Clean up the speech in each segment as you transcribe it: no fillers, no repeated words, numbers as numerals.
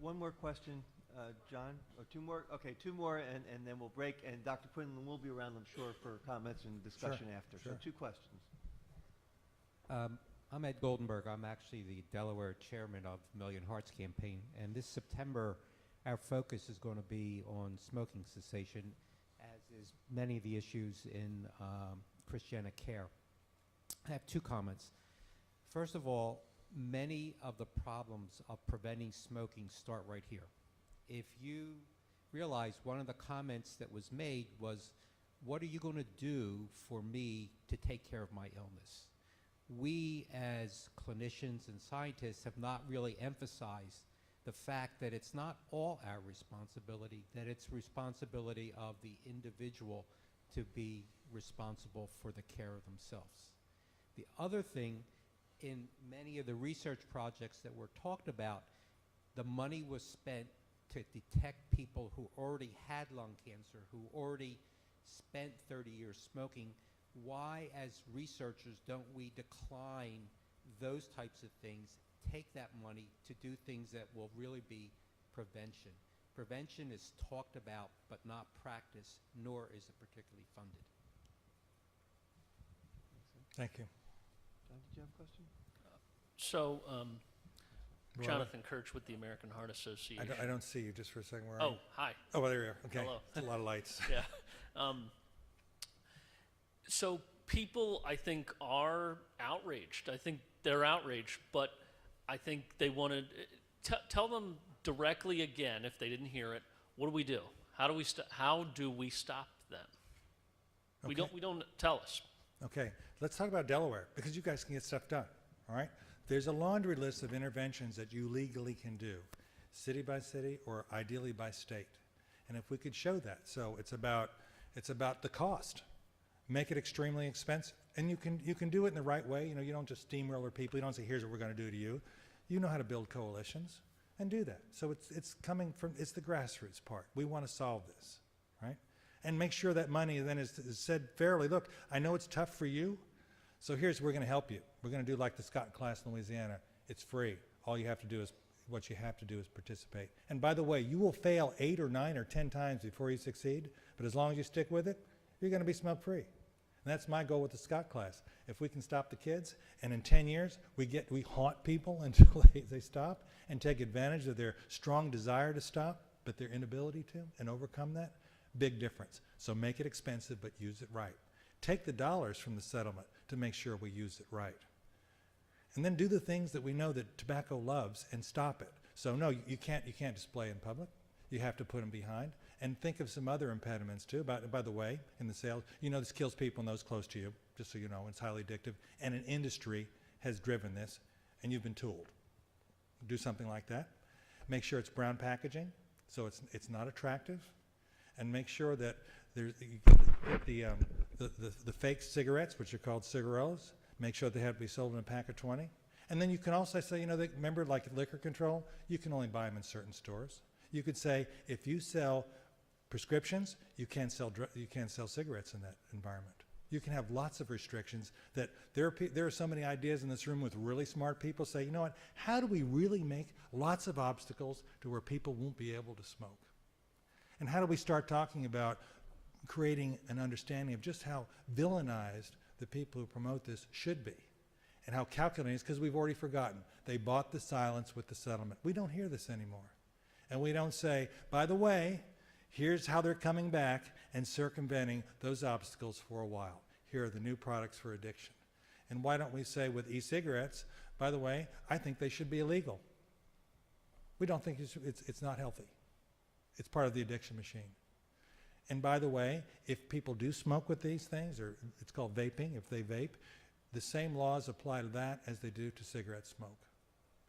one more question, John, or two more? Okay, two more, and then we'll break, and Dr. Quinlan will be around, I'm sure, for comments and discussion after. Sure. So two questions. I'm Ed Goldenberg. I'm actually the Delaware chairman of Million Hearts Campaign. And this September, our focus is going to be on smoking cessation, as is many of the issues in Christiana care. I have two comments. First of all, many of the problems of preventing smoking start right here. If you realize one of the comments that was made was, what are you going to do for me to take care of my illness? We as clinicians and scientists have not really emphasized the fact that it's not all our responsibility, that it's responsibility of the individual to be responsible for the care of themselves. The other thing, in many of the research projects that were talked about, the money was spent to detect people who already had lung cancer, who already spent 30 years smoking. Why, as researchers, don't we decline those types of things, take that money to do things that will really be prevention? Prevention is talked about but not practiced, nor is it particularly funded. Thank you. John, did you have a question? So, Jonathan Kirch with the American Heart Association. I don't see you, just for a second. Where are Oh, you? hi. Oh, well, there you are. Okay. Hello. That's a lot of lights. Yeah. So people, I think, are outraged. I think they're outraged, but I think they want to tell them directly again, if they didn't hear it, what do we do? How do we stop them? Okay. We don't tell us. Okay, let's talk about Delaware, because you guys can get stuff done, all right? There's a laundry list of interventions that you legally can do, city by city or ideally by state. And if we could show that, so it's about the cost. Make it extremely expensive. And you can do it in the right way. You know, you don't just steamroller people. You don't say, here's what we're going to do to you. You know how to build coalitions and do that. So it's coming from, it's the grassroots part. We want to solve this, right? And make sure that money then is said fairly. Look, I know it's tough for you, so here's, we're going to help you. We're going to do like the Scott class in Louisiana. It's free. All you have to do is, what you have to do is participate. And by the way, you will fail 8 or 9 or 10 times before you succeed, but as long as you stick with it, you're going to be smoke-free. And that's my goal with the Scott class. If we can stop the kids, and in 10 years, we haunt people until they stop and take advantage of their strong desire to stop, but their inability to, and overcome that, big difference. So make it expensive, but use it right. Take the dollars from the settlement to make sure we use it right. And then do the things that we know that tobacco loves and stop it. So no, you can't display in public. You have to put them behind. And think of some other impediments too. By the way, in the sales, you know this kills people and those close to you, just so you know, it's highly addictive. And an industry has driven this, and you've been tooled. Do something like that. Make sure it's brown packaging, so it's not attractive. And make sure that there's the fake cigarettes, which are called cigarillos. Make sure they have to be sold in a pack of 20. And then you can also say, you know, remember like liquor control, you can only buy them in certain stores. You could say, if you sell prescriptions, you can't sell cigarettes in that environment. You can have lots of restrictions. That there are so many ideas in this room with really smart people say, you know what, how do we really make lots of obstacles to where people won't be able to smoke? And how do we start talking about creating an understanding of just how villainized the people who promote this should be and how calculating it is, because we've already forgotten. They bought the silence with the settlement. We don't hear this anymore. And we don't say, by the way, here's how they're coming back and circumventing those obstacles for a while. Here are the new products for addiction. And why don't we say with e-cigarettes, by the way, I think they should be illegal. We don't think it's not healthy. It's part of the addiction machine. And by the way, if people do smoke with these things, or it's called vaping, if they vape, the same laws apply to that as they do to cigarette smoke.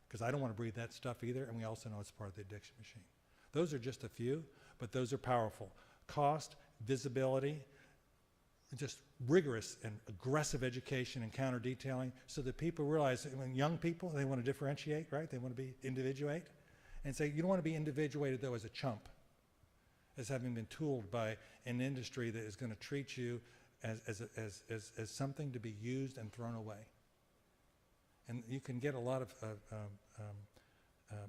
Because I don't want to breathe that stuff either, and we also know it's part of the addiction machine. Those are just a few, but those are powerful. Cost, visibility, just rigorous and aggressive education and counter-detailing so that people realize that when young people, they want to differentiate, right? They want to be individuate. And say, you don't want to be individuated, though, as a chump, as having been tooled by an industry that is going to treat you as something to be used and thrown away. And you can get a lot of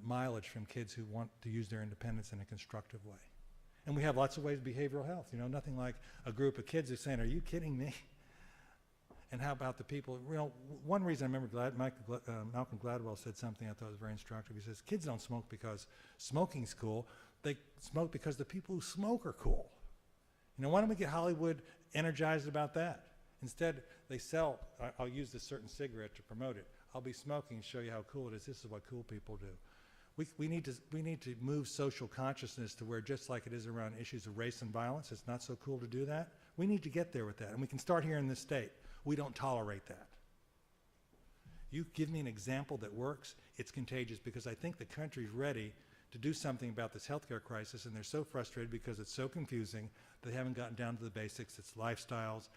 mileage from kids who want to use their independence in a constructive way. And we have lots of ways of behavioral health. You know, nothing like a group of kids who are saying, "Are you kidding me?" And how about the people? You know, one reason I remember Malcolm Gladwell said something I thought was very instructive. He says, "Kids don't smoke because smoking's cool. They smoke because the people who smoke are cool." You know, why don't we get Hollywood energized about that? Instead, they sell. I'll use this certain cigarette to promote it. I'll be smoking and show you how cool it is. This is what cool people do. We need to move social consciousness to where, just like it is around issues of race and violence, it's not so cool to do that. We need to get there with that, and we can start here in this state. We don't tolerate that. You give me an example that works, it's contagious, because I think the country's ready to do something about this healthcare crisis, and they're so frustrated because it's so confusing. They haven't gotten down to the basics. It's lifestyles,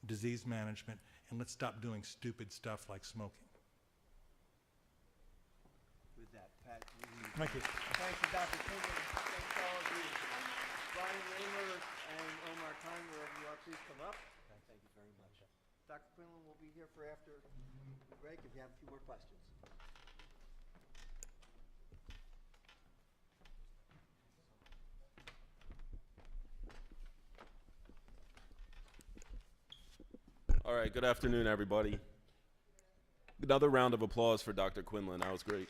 disease management, and let's stop doing stupid stuff like smoking. With that, Pat, we Thank you. thank you, Dr. Quinlan. Thanks all of you. Brian Raymer and Omar Khan, wherever you are, please come up. Thank you very much. Dr. Quinlan will be here for after the break if you have a few more questions. All right, good afternoon, everybody. Another round of applause for Dr. Quinlan. That was great.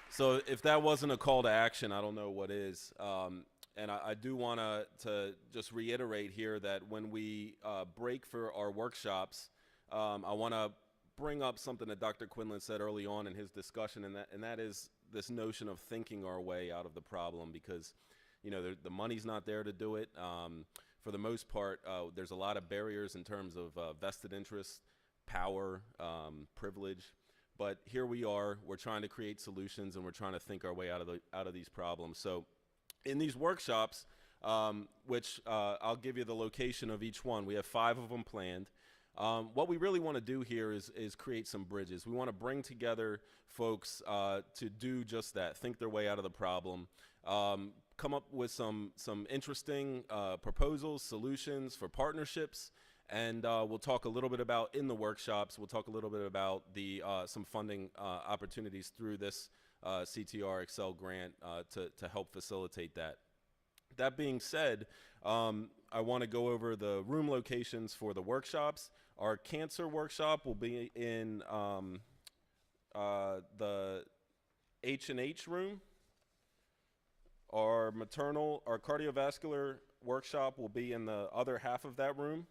So if that wasn't a call to action, I don't know what is. And I do want to just reiterate here that when we break for our workshops, I want to bring up something that Dr. Quinlan said early on in his discussion, and that is this notion of thinking our way out of the problem, because you know, the money's not there to do it. For the most part, there's a lot of barriers in terms of vested interest, power, privilege. But here we are, we're trying to create solutions, and we're trying to think our way out of these problems. So in these workshops, which I'll give you the location of each one, we have 5 of them planned. What we really want to do here is create some bridges. We want to bring together folks to do just that, think their way out of the problem, come up with some interesting proposals, solutions for partnerships, and we'll talk a little bit about, in the workshops, we'll talk a little bit about the some funding opportunities through this CTR Excel grant to help facilitate that. That being said, I want to go over the room locations for the workshops. Our cancer workshop will be in the H&H room. Our cardiovascular workshop will be in the other half of that room.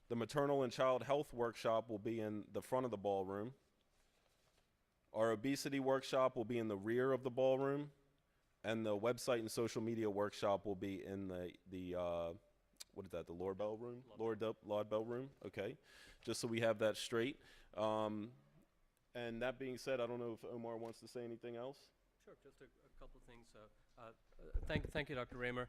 The maternal and child health workshop will be in the front of the ballroom. Our obesity workshop will be in the rear of the ballroom. And the website and social media workshop will be in the what is that, the Lord Bell room? Lord Bell room, okay. Just so we have that straight. And that being said, I don't know if Omar wants to say anything else. Sure, just a couple things. Thank you, Dr. Raymer.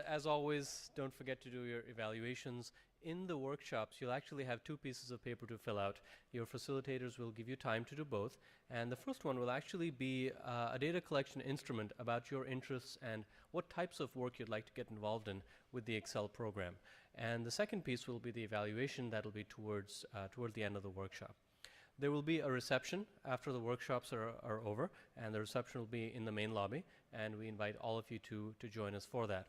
As always, don't forget to do your evaluations. In the workshops, you'll actually have 2 pieces of paper to fill out. Your facilitators will give you time to do both. And the first one will actually be a data collection instrument about your interests and what types of work you'd like to get involved in with the Excel program. And the second piece will be the evaluation that'll be toward the end of the workshop. There will be a reception after the workshops are over, and the reception will be in the main lobby, and we invite all of you to join us for that.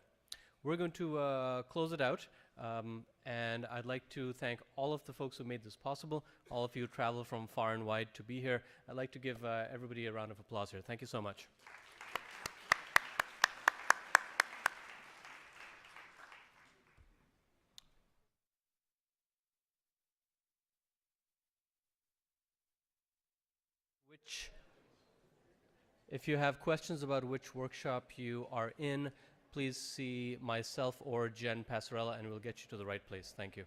We're going to close it out, and I'd like to thank all of the folks who made this possible. All of you traveled from far and wide to be here. I'd like to give everybody a round of applause here. Thank you so much. If you have questions about which workshop you are in, please see myself or Jen Passarella, and we'll get you to the right place. Thank you.